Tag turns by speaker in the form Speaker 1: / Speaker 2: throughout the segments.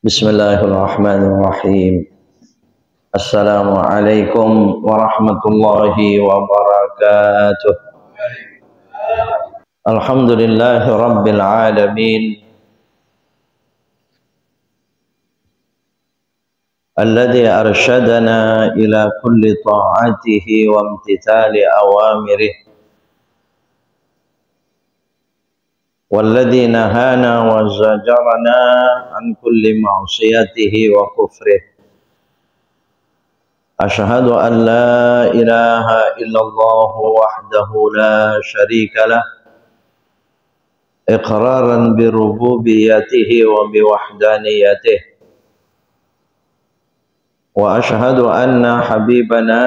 Speaker 1: Bismillahirrahmanirrahim. Assalamualaikum warahmatullahi wabarakatuh. Alhamdulillahi rabbil alamin. Alladhi arsyadana ila kulli ta'atihi wa imtithali awamirih. Walladhi nahana wa zajarana an kulli ma'siyatihi wa kufrih. Ashhadu an la ilaha illallah wahdahu la sharika lah iqraran bi rububiyyatihi wa bi wahdaniyatihi. Wa ashhadu anna habibana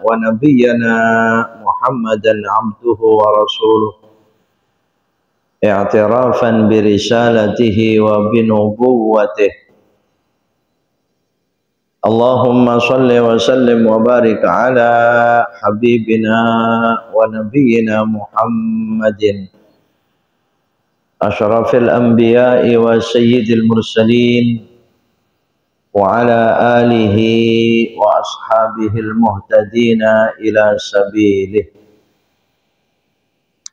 Speaker 1: wa nabiyyana Muhammadan abduhu wa rasuluh i'tirafan bi risalatihi wa bi nubuwwatihi. Allahumma salli wa sallim wa barik ala habibina wa nabiyyina Muhammadin asyrafil anbiya'i wa sayyidil mursalin wa ala alihi wa ashabihil muhtadina ila sabilih.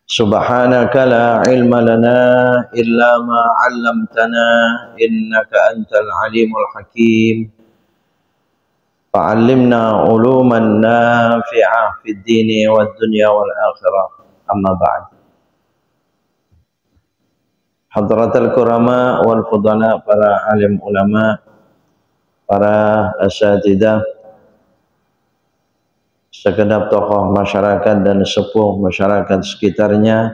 Speaker 1: Subhanaka la ilma lana illa ma 'allamtana innaka antal alimul hakim. Fa'allimna uluman nafi'ah fid dini wad dunya wal akhirah. Amma ba'd. Hadratul kurama wal fudala, para alim ulama, para asatidzah, segenap tokoh masyarakat dan sepuh masyarakat sekitarnya,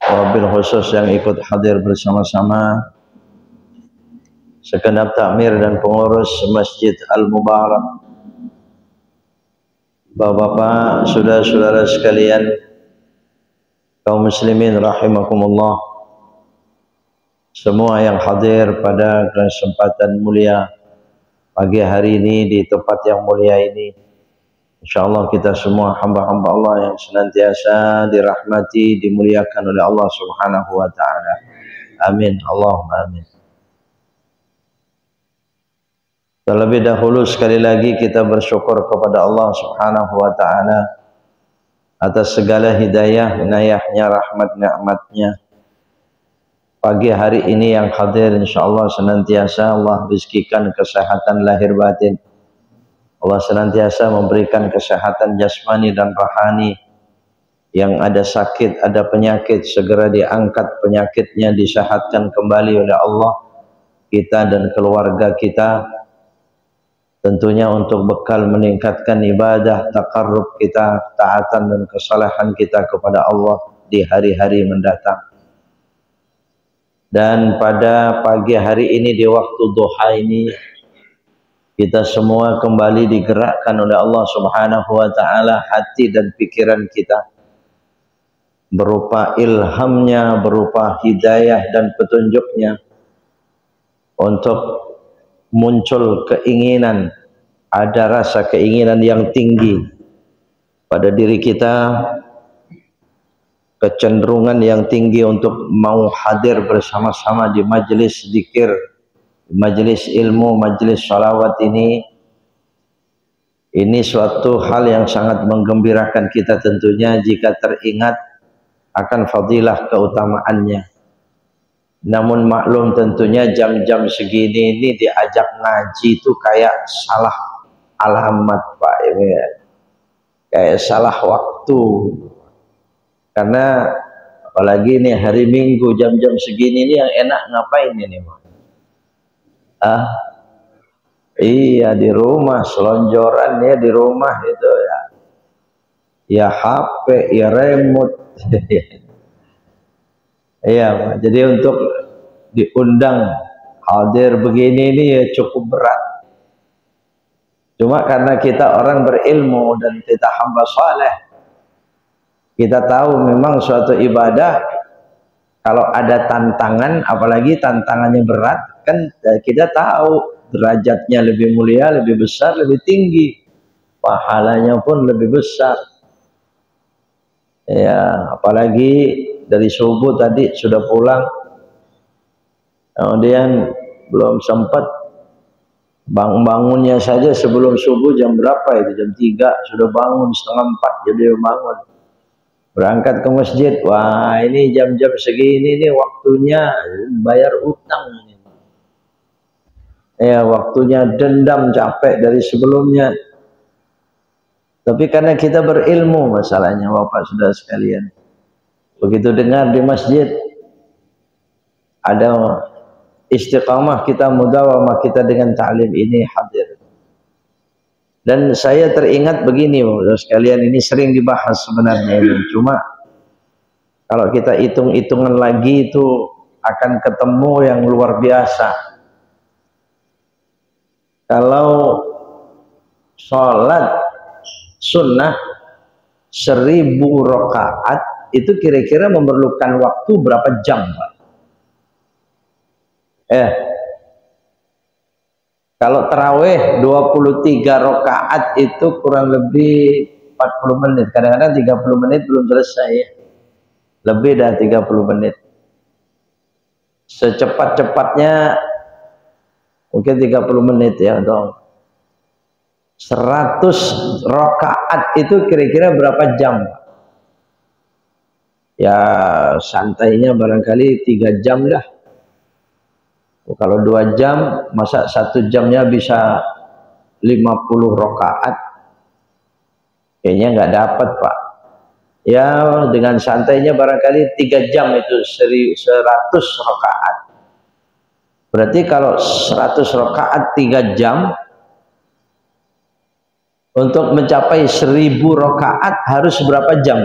Speaker 1: wabil khusus yang ikut hadir bersama-sama, segenap takmir dan pengurus Masjid Al-Mubarak, bapak-bapak, saudara-saudara sekalian, kaum muslimin rahimakumullah, semua yang hadir pada kesempatan mulia pagi hari ini di tempat yang mulia ini. InsyaAllah kita semua hamba-hamba Allah yang senantiasa dirahmati, dimuliakan oleh Allah subhanahu wa ta'ala. Amin. Allahumma amin. Terlebih dahulu sekali lagi kita bersyukur kepada Allah subhanahu wa ta'ala atas segala hidayah, inayahnya, rahmat, nikmatnya. Pagi hari ini yang hadir insyaAllah senantiasa Allah rizkikan kesehatan lahir batin. Allah senantiasa memberikan kesehatan jasmani dan rohani. Yang ada sakit, ada penyakit, segera diangkat penyakitnya, disehatkan kembali oleh Allah, kita dan keluarga kita. Tentunya untuk bekal meningkatkan ibadah, taqarrub kita, taatan dan kesalahan kita kepada Allah di hari-hari mendatang. Dan pada pagi hari ini di waktu duha ini, kita semua kembali digerakkan oleh Allah subhanahu wa ta'ala hati dan pikiran kita, berupa ilhamnya, berupa hidayah dan petunjuknya, untuk muncul keinginan, ada rasa keinginan yang tinggi pada diri kita, kecenderungan yang tinggi untuk mau hadir bersama-sama di majelis zikir, majelis ilmu, majelis sholawat ini. Ini suatu hal yang sangat menggembirakan kita tentunya jika teringat akan fadilah keutamaannya. Namun maklum tentunya jam-jam segini ini diajak ngaji itu kayak salah alamat Pak, kayak salah waktu. Karena apalagi nih hari Minggu jam-jam segini ini yang enak ngapain ini Pak? Iya di rumah, selonjoran ya di rumah itu ya. Ya HP, ya remote. Iya, jadi untuk diundang hadir begini ini ya cukup berat. Cuma karena kita orang berilmu dan kita hamba saleh, kita tahu memang suatu ibadah kalau ada tantangan, apalagi tantangannya berat, kan kita tahu derajatnya lebih mulia, lebih besar, lebih tinggi, pahalanya pun lebih besar. Ya, apalagi dari subuh tadi sudah pulang, kemudian belum sempat. Bangunnya saja sebelum subuh jam berapa itu? Jam 3 sudah bangun, setengah 4 jadi bangun. Berangkat ke masjid. Wah, ini jam-jam segini nih waktunya bayar utang ini. Ya, waktunya dendam capek dari sebelumnya. Tapi karena kita berilmu masalahnya Bapak Saudara sekalian. Begitu dengar di masjid ada istiqamah kita, mudawamah kita dengan ta'lim ini hadir. Dan saya teringat begini Bapak Saudara sekalian, ini sering dibahas sebenarnya ini. Cuma kalau kita hitung-hitungan lagi itu akan ketemu yang luar biasa. Kalau sholat sunnah 1000 rakaat itu kira-kira memerlukan waktu berapa jam, Pak? Kalau tarawih 23 rakaat itu kurang lebih 40 menit. Kadang-kadang 30 menit belum selesai ya. Lebih dari 30 menit. Secepat-cepatnya mungkin 30 menit ya, dong. 100 rakaat itu kira-kira berapa jam? Ya santainya barangkali 3 jam lah. Kalau 2 jam, masa 1 jamnya bisa 50 rakaat? Kayaknya nggak dapat, Pak. Ya dengan santainya barangkali 3 jam itu 100 rakaat. Berarti kalau 100 rakaat 3 jam, untuk mencapai 1000 rakaat harus berapa jam?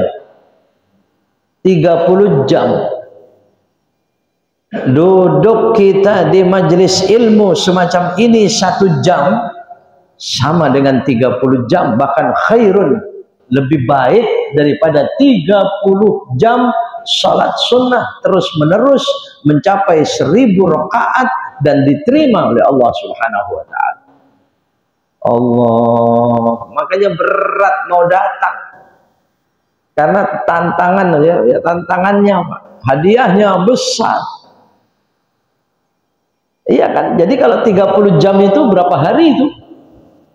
Speaker 1: 30 jam. Duduk kita di majelis ilmu semacam ini 1 jam sama dengan 30 jam, bahkan khairun, lebih baik daripada 30 jam salat sunnah terus menerus mencapai 1000 rakaat dan diterima oleh Allah Subhanahu wa ta'ala. Allah, makanya berat mau datang karena tantangan ya tantangannya Pak, hadiahnya besar. Iya kan? Jadi kalau 30 jam itu berapa hari itu?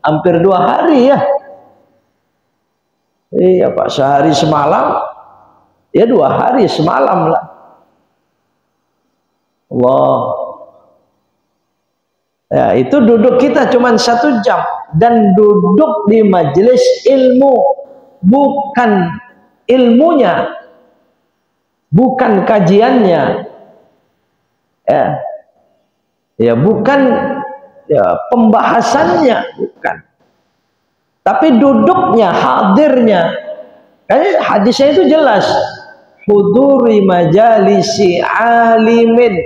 Speaker 1: Hampir 2 hari ya. Iya Pak, sehari semalam ya 2 hari semalam lah. Allah. Ya, itu duduk kita cuma 1 jam dan duduk di majelis ilmu, bukan ilmunya, bukan kajiannya, ya bukan ya pembahasannya, bukan, tapi duduknya, hadirnya. Karena hadisnya itu jelas, huduri majalisi alimin,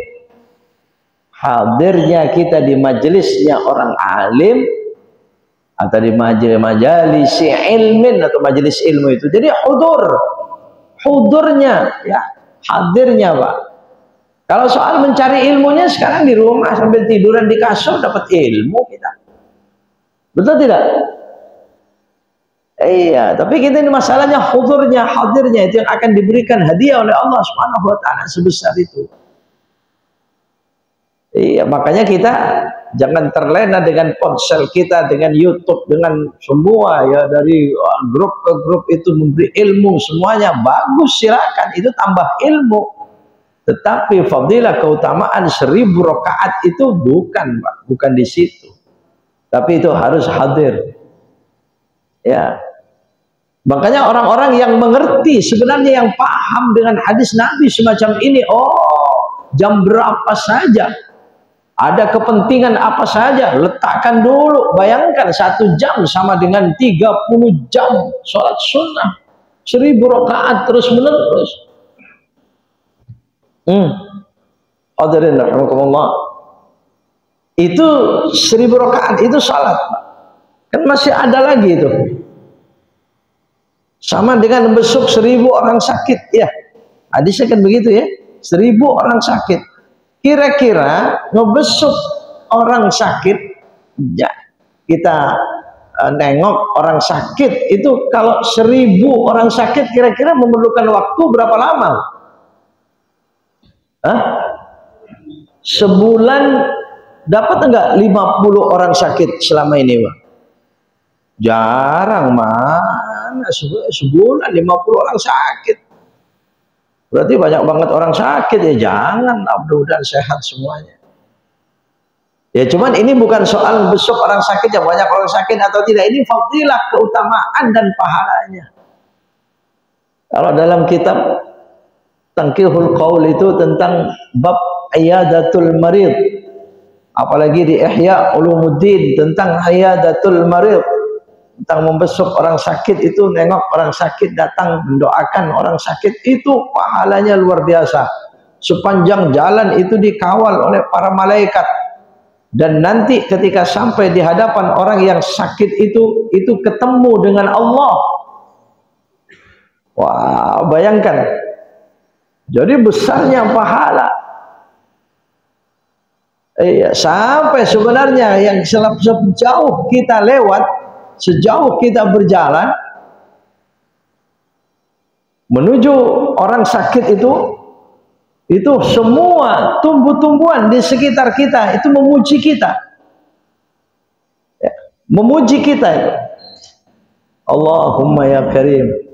Speaker 1: hadirnya kita di majelisnya orang alim atau di majalisi ilmin atau majelis ilmu itu. Jadi hudurnya ya, hadirnya Pak. Kalau soal mencari ilmunya sekarang di rumah sambil tiduran di kasur dapat ilmu kita. Betul tidak? Iya, tapi kita ini masalahnya hudurnya, hadirnya itu yang akan diberikan hadiah oleh Allah Subhanahu wa ta'ala sebesar itu. Iya, makanya kita jangan terlena dengan ponsel kita, dengan YouTube, dengan semua ya, dari grup ke grup itu memberi ilmu semuanya bagus, silakan, itu tambah ilmu. Tetapi fadilah keutamaan 1000 rakaat itu bukan, Pak, bukan di situ. Tapi itu harus hadir. Ya. Makanya orang-orang yang mengerti sebenarnya, yang paham dengan hadis Nabi semacam ini, oh, jam berapa saja, ada kepentingan apa saja, letakkan dulu. Bayangkan 1 jam sama dengan 30 jam sholat sunnah, 1000 rakaat terus menerus. Hadirin rahimakumullah, itu 1000 rakaat itu salat, kan masih ada lagi itu, sama dengan besuk 1000 orang sakit ya, hadisnya kan begitu ya, 1000 orang sakit. Kira-kira ngebesuk orang sakit, ya, kita nengok orang sakit itu, kalau 1000 orang sakit kira-kira memerlukan waktu berapa lama? Sebulan dapat enggak 50 orang sakit selama ini, Pak? Jarang, mana sebulan 50 orang sakit. Berarti banyak banget orang sakit ya, jangan, mudah-mudahan sehat semuanya. Ya cuman ini bukan soal besok orang sakit, yang banyak orang sakit atau tidak, ini fadilah, keutamaan dan pahalanya. Kalau dalam kitab Tanqihul Qaul itu tentang bab iyadatul marid, apalagi di Ihya Ulumuddin tentang iyadatul marid, tentang membesuk orang sakit, itu nengok orang sakit, datang mendoakan orang sakit, itu pahalanya luar biasa. Sepanjang jalan itu dikawal oleh para malaikat, dan nanti ketika sampai di hadapan orang yang sakit itu ketemu dengan Allah. Wah, bayangkan, jadi besarnya pahala. Iya, sampai sebenarnya yang sejauh kita lewat, sejauh kita berjalan menuju orang sakit itu semua tumbuh-tumbuhan di sekitar kita itu memuji kita, ya, memuji kita itu. Allahumma ya Karim.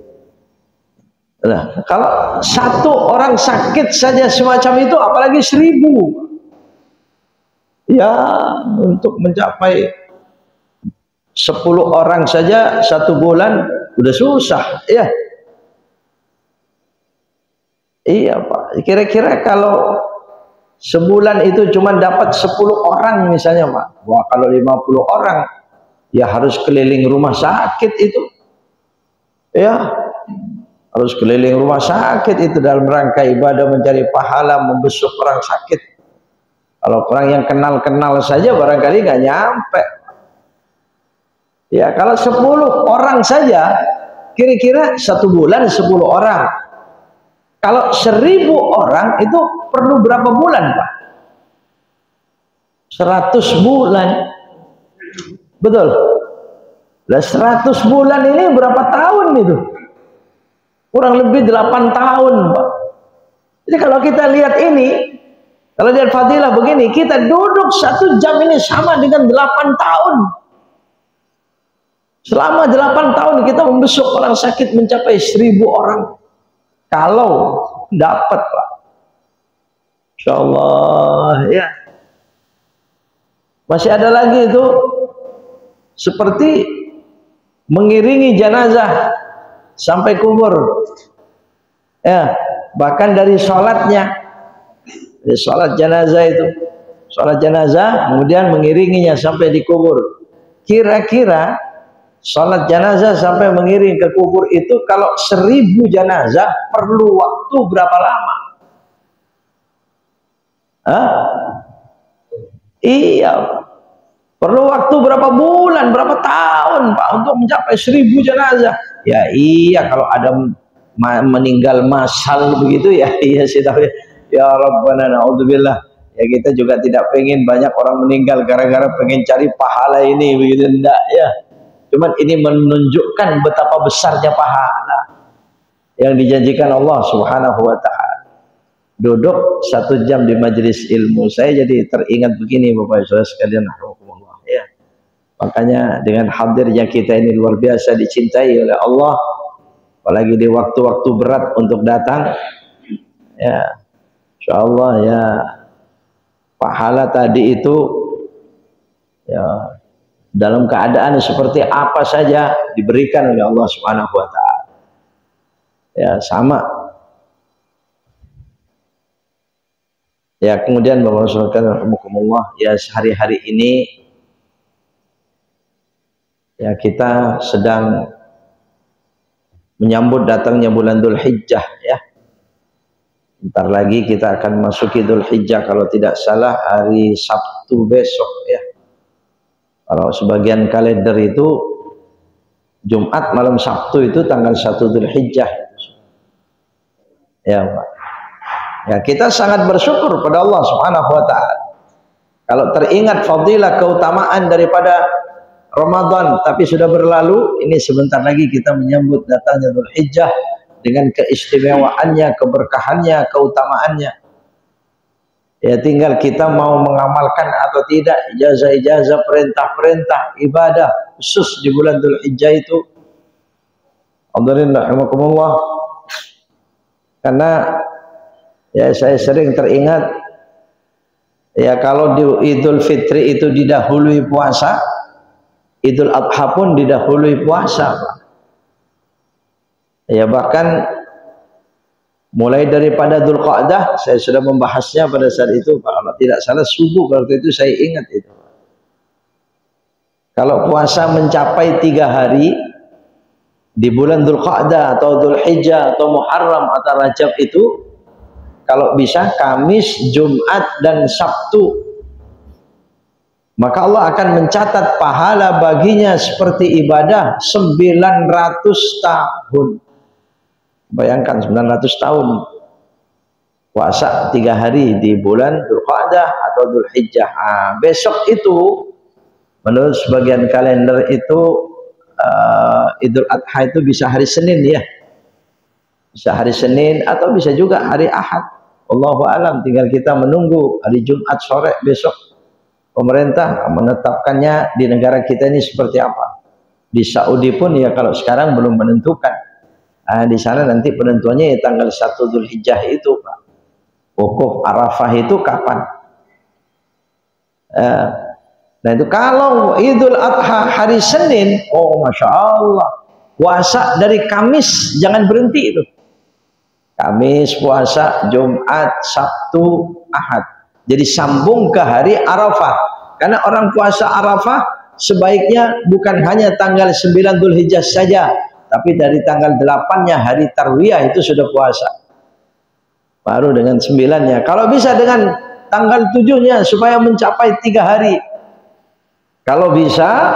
Speaker 1: Nah, kalau satu orang sakit saja semacam itu, apalagi 1000. Ya, untuk mencapai 10 orang saja 1 bulan udah susah, ya. Iya Pak, kira-kira kalau sebulan itu cuma dapat 10 orang misalnya Pak, wah kalau 50 orang ya harus keliling rumah sakit itu, ya harus keliling rumah sakit itu dalam rangka ibadah, mencari pahala, membesuk orang sakit. Kalau orang yang kenal-kenal saja barangkali nggak nyampe. Ya kalau 10 orang saja kira-kira 1 bulan 10 orang. Kalau 1000 orang itu perlu berapa bulan Pak? 100 bulan. Betul. Nah 100 bulan ini berapa tahun itu? Kurang lebih 8 tahun Pak. Jadi kalau kita lihat ini, kalau lihat fadilah begini, kita duduk 1 jam ini sama dengan 8 tahun. Selama 8 tahun kita membesuk orang sakit mencapai 1000 orang. Kalau dapat Pak, insyaallah ya. Masih ada lagi itu seperti mengiringi jenazah sampai kubur, ya, bahkan dari sholatnya, dari sholat jenazah itu, sholat jenazah kemudian mengiringinya sampai di kubur. Kira-kira sholat jenazah sampai mengiring ke kubur itu kalau 1000 jenazah perlu waktu berapa lama? Hah? Iya, perlu waktu berapa bulan, berapa tahun Pak untuk mencapai 1000 jenazah? Ya iya, kalau ada meninggal massal begitu ya iya sih, tapi ya Rabbana na'udzubillah, ya kita juga tidak pengen banyak orang meninggal gara-gara pengen cari pahala ini begitu, enggak ya. Cuman ini menunjukkan betapa besarnya pahala yang dijanjikan Allah Subhanahu wa ta'ala. Duduk 1 jam di majelis ilmu, saya jadi teringat begini Bapak Ibu sekalian, ya. Makanya dengan hadirnya kita ini luar biasa dicintai oleh Allah, apalagi di waktu-waktu berat untuk datang, ya insyaallah ya, pahala tadi itu ya dalam keadaan seperti apa saja diberikan oleh Allah Subhanahu wa ta'ala. Ya sama. Ya kemudian Bapak Rasulullah, ya sehari-hari ini ya kita sedang menyambut datangnya bulan Dzulhijjah ya. Bentar lagi kita akan masuki Dzulhijjah, kalau tidak salah hari Sabtu besok ya. Kalau sebagian kalender itu Jumat malam Sabtu itu tanggal 1 Dzulhijjah. Ya Pak. Ya kita sangat bersyukur pada Allah Subhanahu wa ta'ala. Kalau teringat fadilah keutamaan daripada Ramadan tapi sudah berlalu, ini sebentar lagi kita menyambut datangnya Dzulhijjah dengan keistimewaannya, keberkahannya, keutamaannya. Ya tinggal kita mau mengamalkan atau tidak ijazah-ijazah, perintah-perintah ibadah khusus di bulan Dzulhijjah itu. Alhamdulillah, karena ya saya sering teringat ya kalau di Idul Fitri itu didahului puasa, Idul Adha pun didahului puasa, Pak. Ya bahkan mulai daripada Dzulqa'dah saya sudah membahasnya pada saat itu, Pak. Kalau tidak salah subuh waktu itu saya ingat itu. Kalau puasa mencapai 3 hari di bulan Dzulqa'dah atau Dzulhijjah atau Muharram atau Rajab itu, kalau bisa Kamis, Jumat dan Sabtu, maka Allah akan mencatat pahala baginya seperti ibadah 900 tahun. Bayangkan 900 tahun puasa 3 hari di bulan Dzulqa'dah atau Dzulhijjah. Besok itu menurut sebagian kalender itu Idul Adha itu bisa hari Senin ya. Bisa hari Senin atau bisa juga hari Ahad. Allahu a'lam, tinggal kita menunggu hari Jumat sore besok pemerintah menetapkannya di negara kita ini seperti apa. Di Saudi pun ya kalau sekarang belum menentukan. Di sana nanti penentuannya ya tanggal 1 Dzulhijjah itu, Pak. Wukuf Arafah itu kapan? Nah itu kalau Idul Adha hari Senin, oh Masya Allah, puasa dari Kamis jangan berhenti itu. Kamis puasa, Jumat, Sabtu, Ahad. Jadi sambung ke hari Arafah. Karena orang puasa Arafah sebaiknya bukan hanya tanggal 9 Dzulhijjah saja, tapi dari tanggal 8-nya hari Tarwiyah itu sudah puasa. Baru dengan 9-nya. Kalau bisa dengan tanggal 7-nya supaya mencapai 3 hari. Kalau bisa,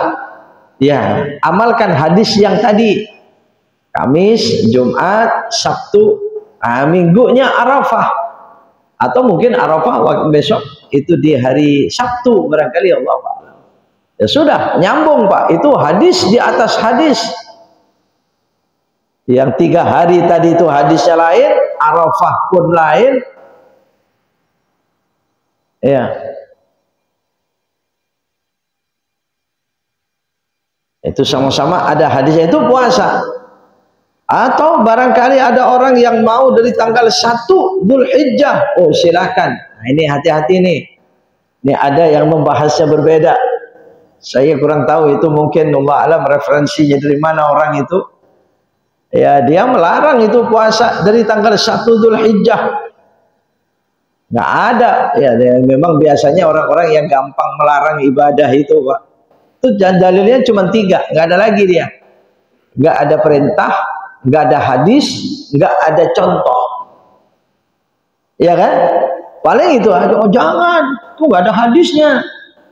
Speaker 1: ya amalkan hadis yang tadi. Kamis, Jumat, Sabtu, minggunya Arafah. Atau mungkin Arafah waktu besok itu di hari Sabtu barangkali, Allah Ta'ala. Ya sudah, nyambung Pak. Itu hadis di atas hadis. Yang 3 hari tadi itu hadisnya lain, Arafah pun lain. Ya. Itu sama-sama ada hadisnya, itu puasa. Atau barangkali ada orang yang mau dari tanggal 1 Dzulhijjah, oh silakan. Nah, ini hati-hati nih. Ini ada yang membahasnya berbeda. Saya kurang tahu itu, mungkin Allah alam referensinya dari mana orang itu. Ya dia melarang itu puasa dari tanggal 1 Dzulhijjah. Nggak ada. Ya memang biasanya orang-orang yang gampang melarang ibadah itu, Pak. Itu dalilnya cuma 3, nggak ada lagi dia. Nggak ada perintah, nggak ada hadis, nggak ada contoh. Ya kan? Paling itu aja. Oh jangan, tuh nggak ada hadisnya.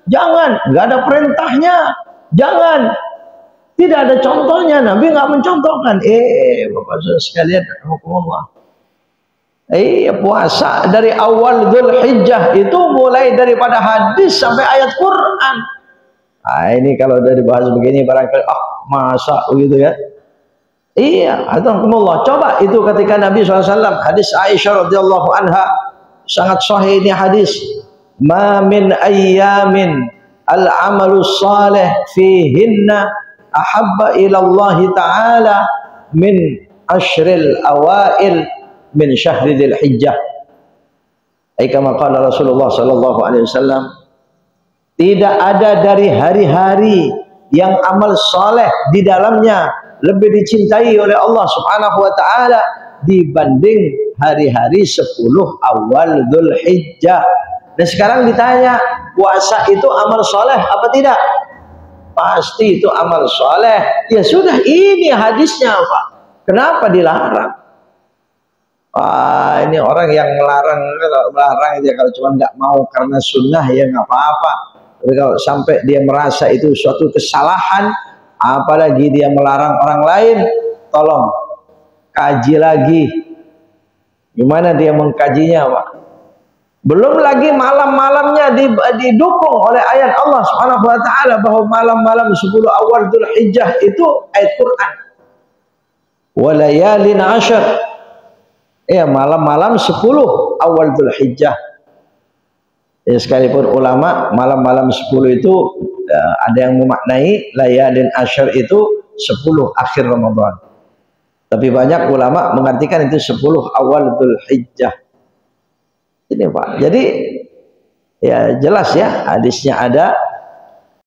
Speaker 1: Jangan, nggak ada perintahnya. Jangan. Tidak ada contohnya, Nabi nggak mencontohkan. Bapak Saudara sekalian, rahmatullah. Puasa dari awal Dzulhijjah itu mulai daripada hadis sampai ayat Quran. Nah, ini kalau dari bahas begini barangkali masa begitu ya. Iya, alhamdulillah. Coba itu ketika Nabi SAW, hadis Aisyah radhiyallahu anha, sangat sahih ini hadis. Ma min ayyamin al-amalu salih fihinna ahabba ilallahi ta'ala min ashril awail min syahri Dzulhijjah. Kama qala Rasulullah sallallahu alaihi wasallam, tidak ada dari hari-hari yang amal saleh di dalamnya lebih dicintai oleh Allah Subhanahu wa taala dibanding hari-hari 10 awal Dzulhijjah. Dan sekarang ditanya, puasa itu amal saleh apa tidak? Pasti itu amal soleh. Ya sudah, ini hadisnya Pak. Kenapa dilarang? Ini orang yang melarang itu kalau cuma nggak mau karena sunnah ya nggak apa-apa. Tapi kalau sampai dia merasa itu suatu kesalahan, apalagi dia melarang orang lain, tolong kaji lagi. Gimana dia mengkajinya, Pak? Belum lagi malam-malamnya didukung oleh ayat Allah Subhanahu wa taala bahwa malam-malam 10 awal Dzulhijjah itu ayat Quran. Wa layalin 'ashr. Ya, malam-malam 10 awal Dzulhijjah. Ya, sekalipun ulama malam-malam 10 itu ada yang memaknai layalin asyr itu 10 akhir Ramadan. Tapi banyak ulama mengartikan itu 10 awal Dzulhijjah. Ini Pak. Jadi ya jelas ya hadisnya ada